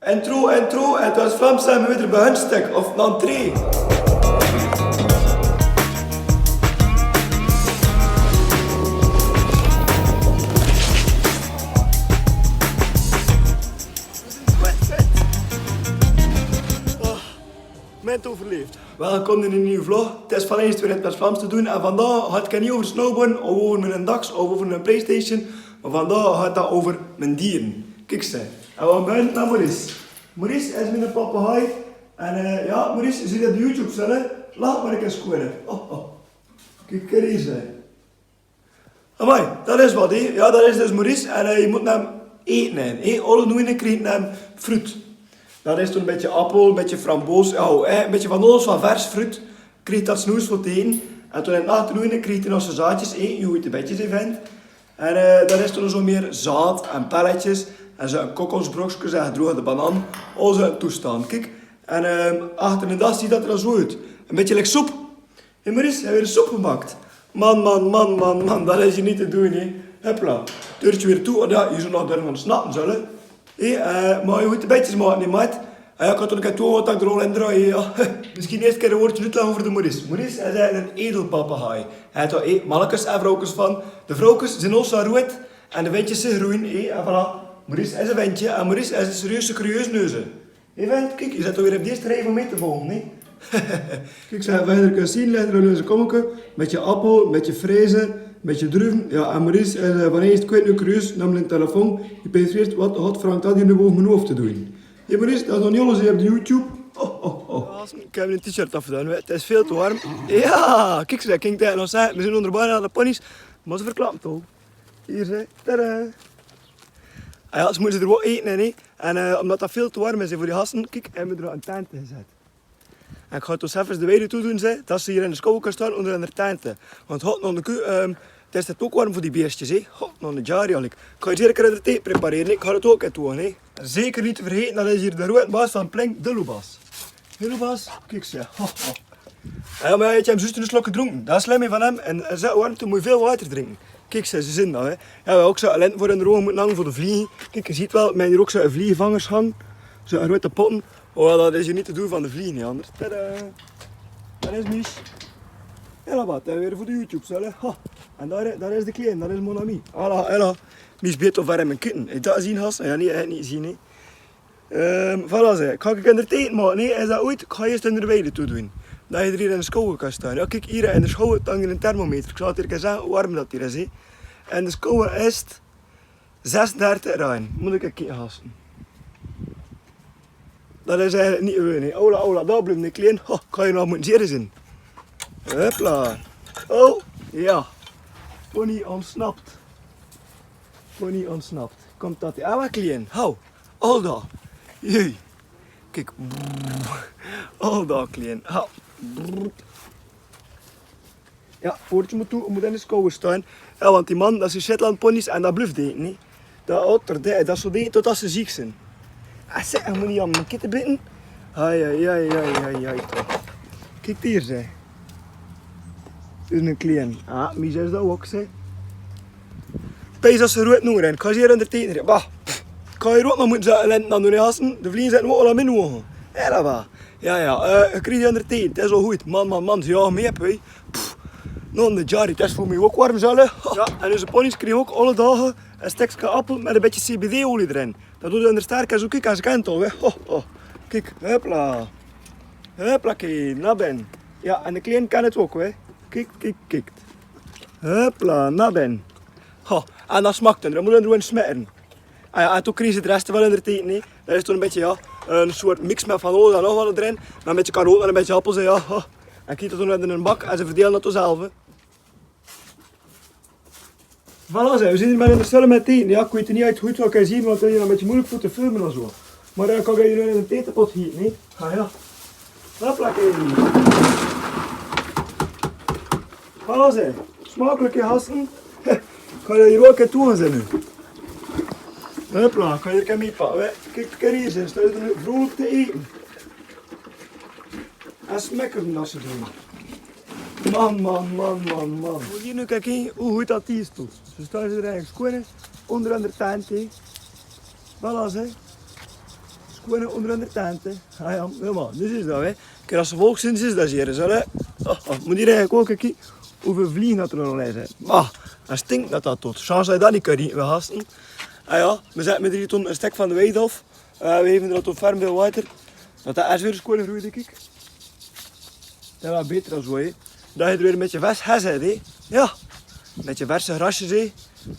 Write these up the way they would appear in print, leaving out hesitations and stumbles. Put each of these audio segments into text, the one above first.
Intro, het was Vlaams samen met de behunstek of een entree. Moment overleefd. Welkom in een nieuwe vlog. Het is van eens weer in het Vlaams te doen en vandaag gaat het niet over snowboarden of over mijn DAX of over een Playstation, maar vandaag gaat het over mijn dieren. Kijk ze. En we gaan beginnen met Maurice. Maurice is mijn papegaai en ja, Maurice, zie je op YouTube stellen? Laat maar eens scoren. Oh. Kijk hier ze. Amai, dat is wat hé. Ja, dat is dus Maurice en je moet hem eten. Hè. Alle noeien krijgen hem fruit. Dat is toen een beetje appel, een beetje framboos, ja, een beetje van alles van vers fruit. Kreeg dat snoes voor te eten. En toen in het achternoen kreeg hij nog zijn zaadjes eten, je het een beetje vindt. En dat is toen zo meer zaad en pelletjes. En zo'n kokosbrokjes en gedroogde banaan. Al zo'n toestand, kijk. En achter de dag ziet dat er al zo uit. Een beetje like soep. Hé Maurice, heb je een soep gemaakt? Man, dat is je niet te doen, hè. Hopla. Deurtje weer toe, want ja, je zou nog daar gaan snappen zullen. Maar je moet de bedjes maken, niet maat. Ik had toen een toe wat ik er al in draaien. Ja. Misschien eerst een keer een woordje uitleggen over de Maurice. Maurice is eigenlijk een edelpapegaai. Hij heeft er mannetjes en vrouwtjes van. De vrouwtjes zijn ook zo rood en de windjes zijn groen. En voilà. Maurice is een windje en Maurice is een serieuze curieusneuze. Vent, kijk, je zit er weer op deze rij van mee te volgen. Nee? Kijk, wat je er kunt zien, ligt er in zijn kommetje. Met je appel, met je frezen. Met je druiven. Ja, en Maurice is van eens kwijt nu curieus, namelijk een telefoon. Je penseert wat had Frank dat hier nu over mijn hoofd te doen. Hé Maurice, dat is nog niet alles hier op de YouTube. Oh. Ik heb een t-shirt afgedaan, het is veel te warm. Ja, kijk ze, ik ging tegen nog zeggen, we zijn onderbij aan de ponies. Maar ze verklapt toch. Hier ze, tadaa. Ja, ze moeten er wel eten in, hè. En omdat dat veel te warm is voor die gasten, kijk, hebben we er een tent gezet. En ik ga dus even de weide toe doen, dat ze hier in de schouw kunnen staan onder in de tenten. Want hot nog de koe, het is het ook warm voor die beestjes, hè. Hot nog een jaar eigenlijk. Ik ga hier zeker een thee prepareren, ik ga het ook doen, hè. Zeker niet te vergeten, dat is hier de rode baas van Plink, de Lubas. De Lubas, kijk ze. Ja, maar je hebt hem juist een slok gedronken, dat is slim van hem. En zet warmte moet je veel water drinken. Kijk, ze zien dat, hè. Ja, we hebben ook zo'n lint voor in de ogen moeten hangen voor de vliegen. Kijk, je ziet wel, men hier ook zo'n vliegenvangers hangen. Zo'n rode potten. Oh, dat is hier niet te doen van de vliegen, hè, anders. Tadaa. Dat is Mies. Hela wat, dat weer voor de YouTube, zullen. En daar is de klein, dat is mon ami. Hela. Mies beet of waar mijn kitten. Heb je dat zien, has? Ja, niet zien, hè. Voilà, zeg. Ik ga in de tijd maken, nee, is dat ooit? Ik ga eerst in de weide toe doen. Dat je er hier in de schouw kan staan. Ja, kijk, hier in de schouw hangt een thermometer. Ik zal het hier zeggen hoe warm dat hier is, hè. En de schouw is 36 graden. Moet ik kijken, gasten. Dat is eigenlijk niet gewoon, hè. Ola, daar blijft een klein. Ik ga je nog moeten zien. Hopla. Oh, ja. Pony ontsnapt. Komt dat? Ah, wat klein. Hou. Al daar. Jee. Kijk. Al daar klein. Hou. Ja, voortje moet in de schouw staan. Ja, want die man, dat is Shetland ponies en dat blijft eten, hè. Dat otter, dat zo deed totdat ze ziek zijn. Zeg, je moet niet aan mijn kitten bitten. Ai. Kijk hier, zeg. Dit is een klein. Ah, Mies is dat ook, zeg. Pees als ze rood nog rennen. Ik ga ze hier in de teken. Bah. Ik ga hier ook nog moeten zetten dan doen, gasten. De vliegen zitten ook al aan mijn ogen. Ja, dat va. Ja. Ik krijg je in de teken. Het is al goed. Man. Ze jagen mee op, hè. Nog een jarry. Het is voor mij ook warm, zullen. Ja, en onze ponies krijgen ook alle dagen een stukje appel met een beetje CBD-olie erin. Dat doet in de sterk en zo. Kijk, als je kent al, hè. Kijk, hopla. Hoppakee, naar ben. Ja, en de klein kan het ook, hè. Kijk. Hopla, naar ben. En dat smaakt dan moet je er gewoon smeren. En toen kreeg ze de rest wel in de teken, hè. Dat is toen een beetje, ja, een soort mix met van alles en nog wat erin. Met een beetje karoot en een beetje appels, ja. En kijk dat toen in een bak en ze verdelen dat toen zelf, hè. Voilà, we zijn hier met in de cel met eten. Ja, ik weet niet uit goed wat ik zien, want het is een beetje moeilijk voor te filmen en zo. Maar dan kan je hier in een tetenpot gieten, hè. Ja. Hoppakee. Voilà, zeg. Smakelijke gasten. Ik ga je hier ook in toe gaan zijn nu. Hopla, ik ga hier mee pakken. Kijk hier, ze staan er nu vrolijk te eten. En smekken als ze doen. Man. Moet je nu kijken hoe goed dat is toe. Ze staan er eigenlijk gewoon onder aan de tent. Voilà, zeg. gewoon onder de tent. Hè. Ah ja, helemaal. Dus is dat, hè. Kijk, als ze volk zijn, is dat hier. Zo, hè. Moet hier eigenlijk ook kijken hoeveel vliegen dat er nog in zijn. Maar, dat stinkt dat tot. Chance dat je dat niet kan eten, we gasten. Ah ja, we zetten met 3 ton een stek van de weide af. We geven er tot ferm veel water. Dat is weer schoon groeit, denk ik. Dat is wel beter dan zo, hè. Dat je er weer een beetje vers hebt, hè. Ja. Een beetje verse grasjes, hè.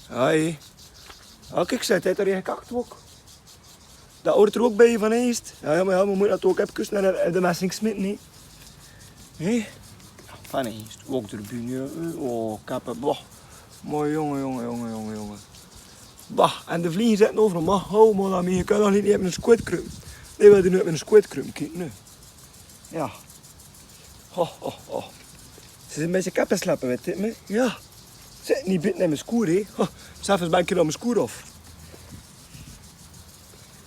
Ja, hè. Ja, kijk, zei het er in gekakt ook. Dat hoort er ook bij van eerst. Ja, maar ja, we moeten dat ook even naar de messing smitten, hè. Hé? Ja, van eerst. Ook de bühne. Oh, kappen. Bah. Mooi jongen. Bah, en de vliegen zitten overal. Maar hou maar aan mee. Je kan nog niet met een squidkrum. Nee, we doen nu met een squidkrum. Kijk nu. Ja. Ho. Ze zijn een beetje kappen slapen, weet je me? Ja. Zit niet binnen in mijn skoer, hè. Zelfs ben ik hier aan mijn skoer af.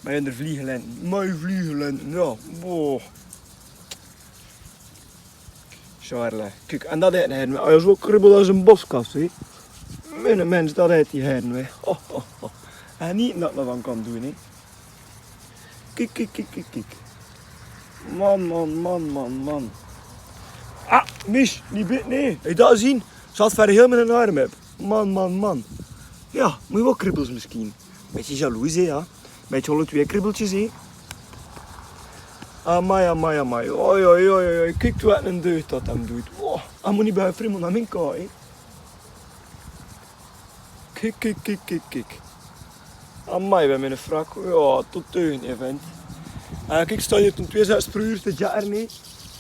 Maar in de vliegenlenten. Mooi vliegenlenten, ja. Boah. Charles. Kijk, en dat heet hij. Hij is ook kribbel als een boskast, hè. Mijn mens, dat heet die heren, hè. En niet dat we van kan doen, hè. Kijk. Man. Ah, mis, niet bit, nee. Heb je dat zien? Ze had verder heel met een arm heb. Man. Ja, moet je wel kribbels misschien. Beetje jaloers, hè, ja. Beetje alle 2 kribbeltjes, hè. Amai. Oi. Kijk wat een deugd dat hem doet. Oh, hij moet niet bij een frimmel naar mijn kaart, hè. Kijk. Amai, we hebben een frak. Ja, tot teugen, vent. En kijk, sta hier toen 2 per uur te jatten, hè.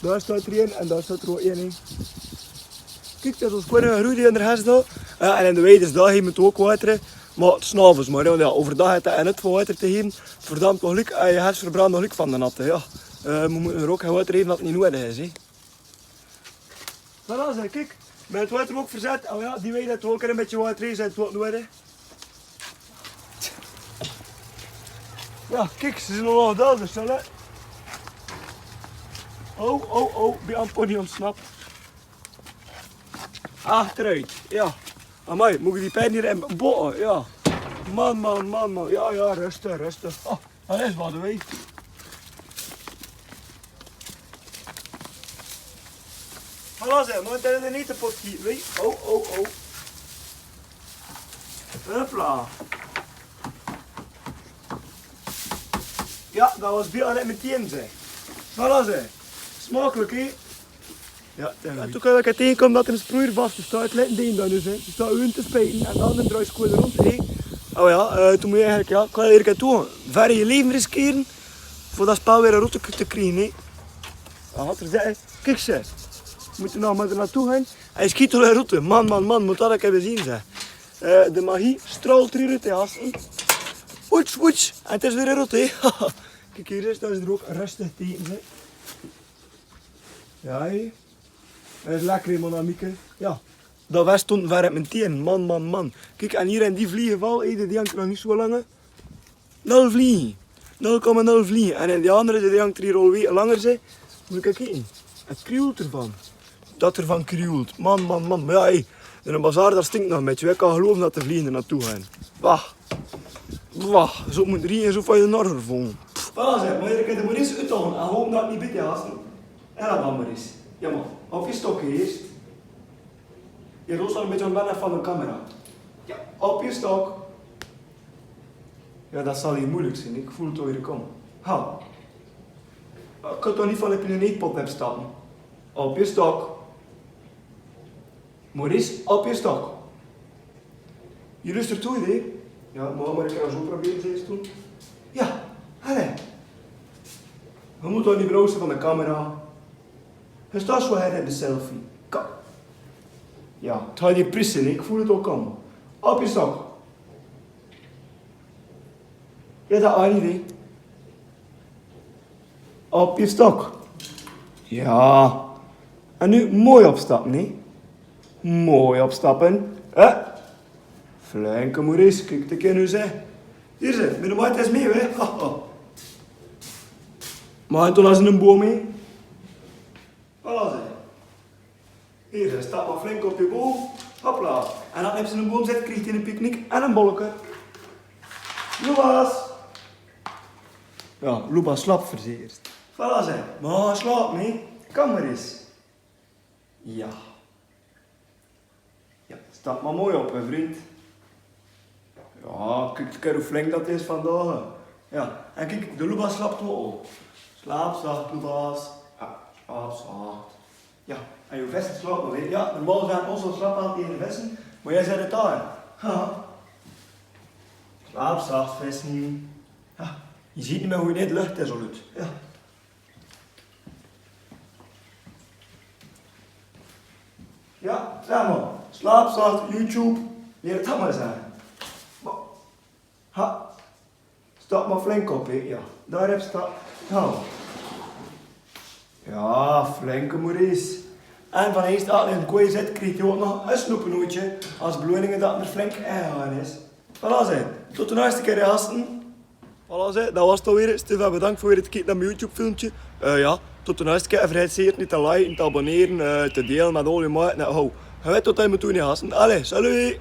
Daar staat er 1 en daar staat er ook 1, hè. Kijk, dat is gewoon een groei in de hest daar. En in de weide is dat, je moet ook wateren. Maar het s'avonds maar, ja, overdag heeft hij net voor water te geven. Verdampt nog leuk en je hers verbrandt nog leuk van de natte, ja. We moeten er ook geen water geven dat het niet nodig is, hè. Voilà, zeg, kijk. Met het water ook verzet. Oh ja, die weide heeft ook een beetje water in, zijn het wat nodig. Ja, kijk, ze zijn nog daar, dus hè. Oh, bij een pony ontsnapt. Achteruit, ja. Amai, moet je die pijn hier in botten, ja. Man. Ja, rustig. Oh, dat is wat, weet. Voilà zeg, moet je er niet te pot gieten, weet. Oh. Hopla. Ja, dat was bij aan het meteen, zeg. Voilà zeg. Smakelijk, hè. Ja, en toen kan ik het tegenkomen dat er een sproeier vast staat, let een dan dus, hè. Je staat u te spijten en de andere draait gewoon rond, hè. Oh ja, toen moet je eigenlijk, ja, kan je er toe ver je leven riskeren voor dat spel weer een route te krijgen, hè. Dan had er zeggen, kijk zeg, we moeten nou maar er naartoe gaan. Hij schiet door een route, man, moet dat ik even zien, zeg. De magie straalt eruit, hè, gasten. Woets, en het is weer een route, hè. Kijk hier eens, dat is er ook rustig tegen, zeg. Ja, hé. Dat is lekker, hè, man, Mieke. Ja. Dat was stond ver uit mijn teen. Man. Kijk, en hier in die vliegenval, die hangt er nog niet zo lang. 0 vliegen. 0,0 vliegen. En in die andere, die hangt er hier al weken langer. Zeg. Moet ik kijken. Het krielt ervan. Dat ervan krielt. Man. Maar ja, hé. In een bazaar, daar stinkt nog een beetje. Ik kan geloven dat de vliegen er naartoe gaan. Wah. Zo moet er zo van je norver volgen. Voilà, zeg. Maar je kunt er maar eens uithalen. En hoop dat het niet bit, ja. En dat dan maar eens. Ja, man. Op je stokken eerst. Je rolt een beetje omlaag van de camera. Ja, op je stok. Ja, dat zal hier moeilijk zijn. Ik voel het al hier komen. Ha. Ik kan toch niet van op je een eetpot hebben staan. Op je stok. Maurice, op je stok. Je lust er toe, hè? Ja, maar ik ga zo proberen eens doen. Ja, allez. We moeten toch niet browsen van de camera. Je staat zo her in de selfie. Kom. Ja, het gaat je prissen, ik voel het ook komen. Op je stok. Ja, dat aan idee. Op je stok. Ja. En nu mooi opstappen, hè. Mooi opstappen. Flinke Maurice, kijk de keer nu, zeg. Hier, zeg, met de maat is mee, hè. Maar toen was een boom mee. Voilà, zeg. Hier, staat maar flink op je boom. Hopla. En dan heb ze een boom zet, krijgt hij een picknick en een bolletje. Joas. Ja, Luba slaapt verzekerd. Voilà zeg, maar slaap mee. Kom maar eens. Ja. Ja, staat maar mooi op, hè, vriend. Ja, kijk hoe flink dat is vandaag. Ja, en kijk, de Luba slaapt wel op. Slaap zacht, Luba's. Ja, slaap zacht. Ja, en je vesten slaapt nog, hè. Ja, normaal zijn ons al slaap aan tegen de vesten, maar jij zei het daar. Haha. Slaap zacht, vesten. Ja, je ziet niet meer hoe je net lucht is, al uit. Ja. Ja, zeg maar. Slaap zacht, YouTube. Leer het allemaal zijn. Ha. Stap maar flink op, hè. Ja, daar heb je stap. Nou. Ja, flinke Maurice. En van eens dat in een kooi zit, krijg je ook nog een snoepenootje als beloning dat er flink ingegaan is. Voilà zeg, tot de eerste keer gasten. Voilà zeg, dat was het alweer. Stefan, bedankt voor het kijken naar mijn YouTube filmpje. Ja, tot de eerste keer. En vergeet zeker niet te liken, te abonneren, te delen met al je maten. Nou, je weet wat je moet doen, gasten. Allee, salut!